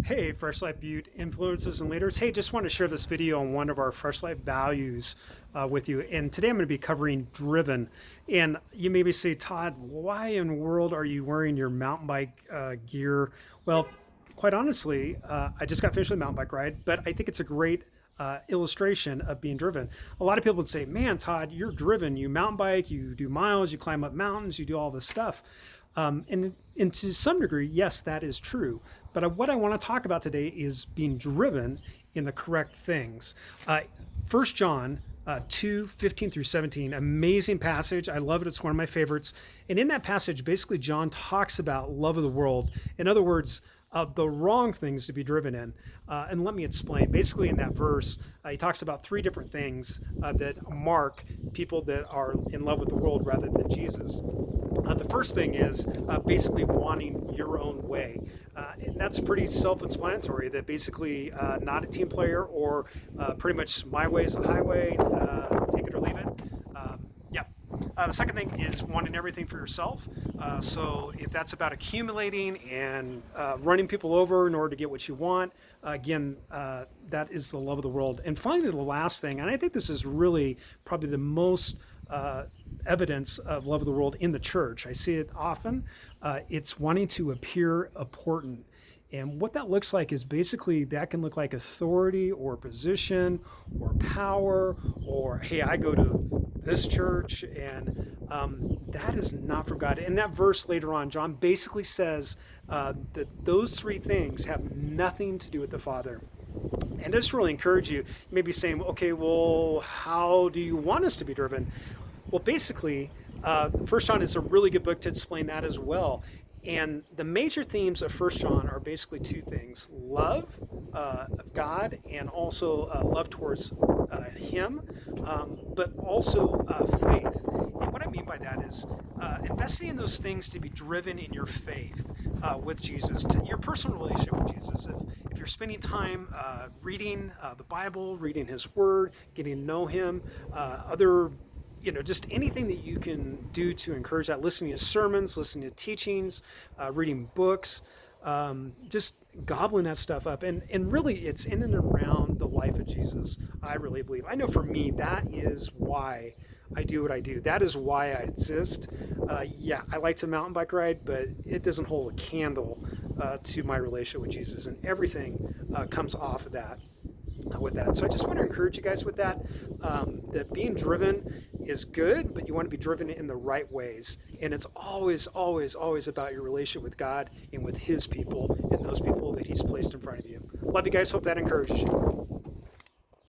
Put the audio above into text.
Hey, Fresh Life Butte influencers and leaders. Hey, just want to share this video on one of our Fresh Life values with you. And today I'm going to be covering driven. And you maybe say, Todd, why in the world are you wearing your mountain bike gear? Well, quite honestly, I just got finished with a mountain bike ride, but I think it's a great illustration of being driven. A lot of people would say, man, Todd, you're driven. You mountain bike, you do miles, you climb up mountains, you do all this stuff. And to some degree, yes, that is true. But what I want to talk about today is being driven in the correct things. 1 John 2:15 through 17, amazing passage. I love it. It's one of my favorites. And in that passage, basically, John talks about love of the world. In other words, the wrong things to be driven in. And let me explain. Basically, in that verse, he talks about three different things that mark people that are in love with the world rather than Jesus. The first thing is basically wanting your own way. And that's pretty self-explanatory, that basically not a team player, or pretty much my way is the highway, take it or leave it. Yeah. The second thing is wanting everything for yourself. So if that's about accumulating and running people over in order to get what you want, again, that is the love of the world. And finally, the last thing, and I think this is really probably the most evidence of love of the world in the church. I see it often. It's wanting to appear important. And what that looks like is basically that can look like authority or position or power, or, hey, I go to this church, and that is not from God. In that verse later on, John basically says that those three things have nothing to do with the Father. And I just really encourage you, maybe saying, okay, well, how do you want us to be driven? Well, basically, First John is a really good book to explain that as well. And the major themes of First John are basically two things: love of God, and also love towards Him, but also faith. And what I mean by that is investing in those things to be driven in your faith with Jesus, to your personal relationship with Jesus. If you're spending time reading the Bible, reading His Word, getting to know Him, just anything that you can do to encourage that, listening to sermons, listening to teachings, reading books, just gobbling that stuff up. And really, it's in and around the life of Jesus, I really believe. I know for me, that is why I do what I do. That is why I exist. Yeah, I like to mountain bike ride, but it doesn't hold a candle to my relationship with Jesus, and everything comes off of that. With that. So I just want to encourage you guys with that, that being driven is good, but you want to be driven in the right ways. And it's always, always, always about your relationship with God and with His people and those people that He's placed in front of you. Love you guys. Hope that encourages you.